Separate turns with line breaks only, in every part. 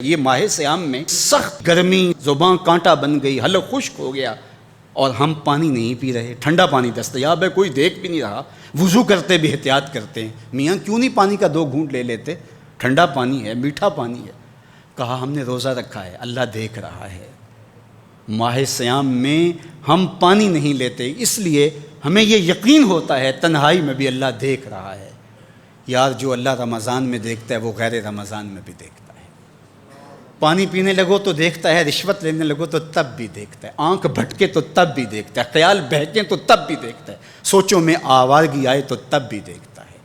یہ ماہ سیام میں سخت گرمی، زبان کانٹا بن گئی، حلق خشک ہو گیا اور ہم پانی نہیں پی رہے۔ ٹھنڈا پانی دستیاب ہے، کوئی دیکھ بھی نہیں رہا، وضو کرتے بھی احتیاط کرتے ہیں، میاں کیوں نہیں پانی کا 2 گھونٹ لے لیتے؟ ٹھنڈا پانی ہے، میٹھا پانی ہے۔ کہا ہم نے روزہ رکھا ہے، اللہ دیکھ رہا ہے۔ ماہ سیام میں ہم پانی نہیں لیتے، اس لیے ہمیں یہ یقین ہوتا ہے تنہائی میں بھی اللہ دیکھ رہا ہے۔ یار جو اللہ رمضان میں دیکھتا ہے وہ غیر رمضان میں بھی دیکھتا ہے۔ پانی پینے لگو تو دیکھتا ہے، رشوت لینے لگو تو تب بھی دیکھتا ہے، آنکھ بھٹکے تو تب بھی دیکھتا ہے، خیال بہکے تو تب بھی دیکھتا ہے، سوچوں میں آوارگی آئے تو تب بھی دیکھتا ہے۔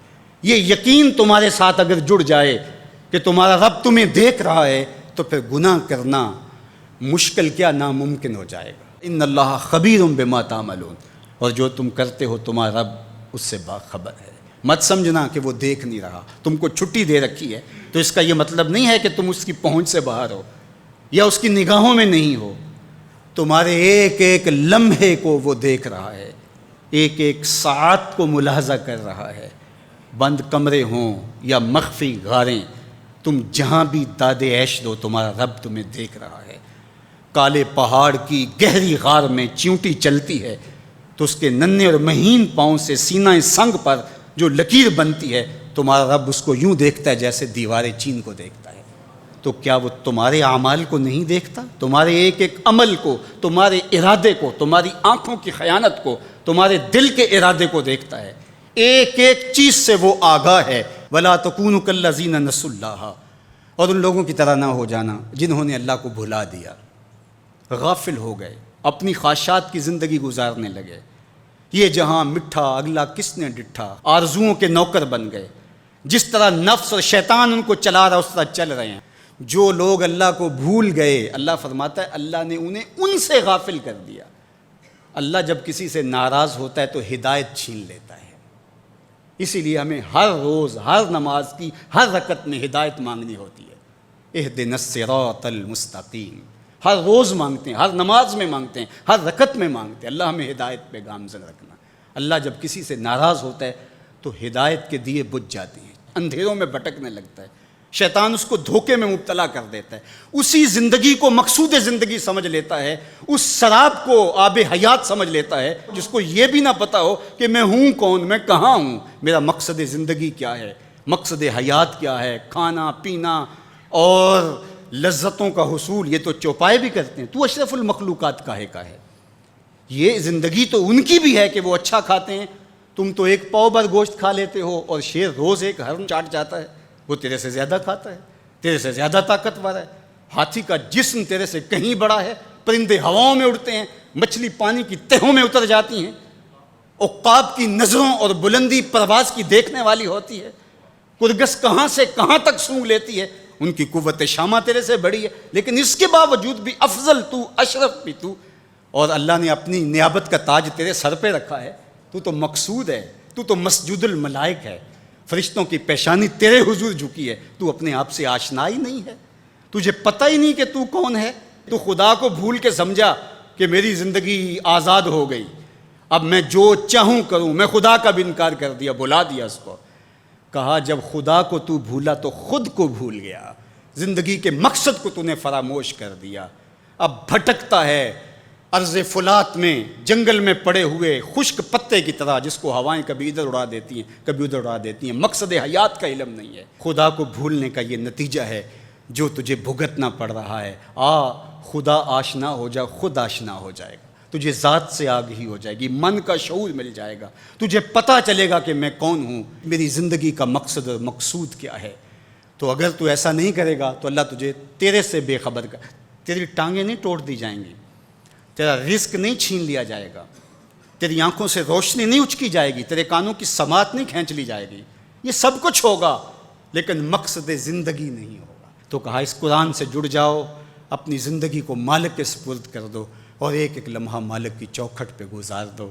یہ یقین تمہارے ساتھ اگر جڑ جائے کہ تمہارا رب تمہیں دیکھ رہا ہے تو پھر گناہ کرنا مشکل کیا ناممکن ہو جائے گا۔ ان اللہ خبیر بما تعملون، اور جو تم کرتے ہو تمہارا رب اس سے باخبر ہے۔ مت سمجھنا کہ وہ دیکھ نہیں رہا، تم کو چھٹی دے رکھی ہے تو اس کا یہ مطلب نہیں ہے کہ تم اس کی پہنچ سے باہر ہو یا اس کی نگاہوں میں نہیں ہو۔ تمہارے ایک ایک لمحے کو وہ دیکھ رہا ہے، ایک ایک ساعت کو ملاحظہ کر رہا ہے۔ بند کمرے ہوں یا مخفی غاریں، تم جہاں بھی داد عیش دو تمہارا رب تمہیں دیکھ رہا ہے۔ کالے پہاڑ کی گہری غار میں چیونٹی چلتی ہے تو اس کے ننھے اور مہین پاؤں سے سینہ سنگ پر جو لکیر بنتی ہے تمہارا رب اس کو یوں دیکھتا ہے جیسے دیوار چین کو دیکھتا ہے۔ تو کیا وہ تمہارے اعمال کو نہیں دیکھتا؟ تمہارے ایک ایک عمل کو، تمہارے ارادے کو، تمہاری آنکھوں کی خیانت کو، تمہارے دل کے ارادے کو دیکھتا ہے۔ ایک ایک چیز سے وہ آگاہ ہے۔ وَلَا تَكُونُوا كَالَّذِينَ نَسُوا اللَّهَ، اور ان لوگوں کی طرح نہ ہو جانا جنہوں نے اللہ کو بھلا دیا، غافل ہو گئے، اپنی خواہشات کی زندگی گزارنے لگے۔ یہ جہاں مٹھا اگلا کس نے ڈٹھا، آرزوؤں کے نوکر بن گئے۔ جس طرح نفس اور شیطان ان کو چلا رہا اس طرح چل رہے ہیں۔ جو لوگ اللہ کو بھول گئے، اللہ فرماتا ہے اللہ نے انہیں ان سے غافل کر دیا۔ اللہ جب کسی سے ناراض ہوتا ہے تو ہدایت چھین لیتا ہے۔ اسی لیے ہمیں ہر روز ہر نماز کی ہر رکعت میں ہدایت مانگنی ہوتی ہے۔ اہدنا الصراط المستقیم، ہر روز مانگتے ہیں، ہر نماز میں مانگتے ہیں، ہر رکعت میں مانگتے ہیں، اللہ ہمیں ہدایت پہ گامزن رکھنا۔ اللہ جب کسی سے ناراض ہوتا ہے تو ہدایت کے دیے بجھ جاتے ہیں، اندھیروں میں بھٹکنے لگتا ہے، شیطان اس کو دھوکے میں مبتلا کر دیتا ہے، اسی زندگی کو مقصود زندگی سمجھ لیتا ہے، اس شراب کو آب حیات سمجھ لیتا ہے، جس کو یہ بھی نہ پتا ہو کہ میں ہوں کون، میں کہاں ہوں، میرا مقصد زندگی کیا ہے، مقصد حیات کیا ہے۔ کھانا پینا اور لذتوں کا حصول یہ تو چوپائے بھی کرتے ہیں، تو اشرف المخلوقات کاہے کا ہے۔ یہ زندگی تو ان کی بھی ہے کہ وہ اچھا کھاتے ہیں، تم تو ایک پاؤ بھر گوشت کھا لیتے ہو اور شیر روز ایک ہرن چاٹ جاتا ہے، وہ تیرے سے زیادہ کھاتا ہے، تیرے سے زیادہ طاقتور ہے۔ ہاتھی کا جسم تیرے سے کہیں بڑا ہے، پرندے ہواؤں میں اڑتے ہیں، مچھلی پانی کی تہوں میں اتر جاتی ہیں، عقاب کی نظروں اور بلندی پرواز کی دیکھنے والی ہوتی ہے، کرگس کہاں سے کہاں تک سونگھ لیتی ہے، ان کی قوت شامہ تیرے سے بڑی ہے، لیکن اس کے باوجود بھی افضل تو، اشرف بھی تو، اور اللہ نے اپنی نیابت کا تاج تیرے سر پہ رکھا ہے۔ تو مقصود ہے، تو مسجود الملائک ہے، فرشتوں کی پیشانی تیرے حضور جھکی ہے، تو اپنے آپ سے آشنا ہی نہیں ہے، تجھے پتہ ہی نہیں کہ تو کون ہے۔ تو خدا کو بھول کے سمجھا کہ میری زندگی آزاد ہو گئی، اب میں جو چاہوں کروں، میں خدا کا بھی انکار کر دیا، بلا دیا اس کو۔ کہا جب خدا کو تو بھولا تو خود کو بھول گیا، زندگی کے مقصد کو تو نے فراموش کر دیا، اب بھٹکتا ہے ارض فلات میں، جنگل میں پڑے ہوئے خشک پتے کی طرح، جس کو ہوائیں کبھی ادھر اڑا دیتی ہیں کبھی ادھر اڑا دیتی ہیں۔ مقصد حیات کا علم نہیں ہے، خدا کو بھولنے کا یہ نتیجہ ہے جو تجھے بھگتنا پڑ رہا ہے۔ خدا آشنا ہو جا، خود آشنا ہو جائے گا، تجھے ذات سے آگہی ہو جائے گی، من کا شعور مل جائے گا، تجھے پتہ چلے گا کہ میں کون ہوں، میری زندگی کا مقصد اور مقصود کیا ہے۔ تو اگر تو ایسا نہیں کرے گا تو اللہ تجھے تیرے سے بے خبر کر، تیری ٹانگیں نہیں توڑ دی جائیں گی، تیرا رزق نہیں چھین لیا جائے گا، تیری آنکھوں سے روشنی نہیں اچکی جائے گی، تیرے کانوں کی سماعت نہیں کھینچ لی جائے گی، یہ سب کچھ ہوگا لیکن مقصد زندگی نہیں ہوگا۔ تو کہا اس قرآن سے جڑ جاؤ، اپنی زندگی کو مالک کے سپرد کر دو اور ایک ایک لمحہ مالک کی چوکھٹ پہ گزار دو۔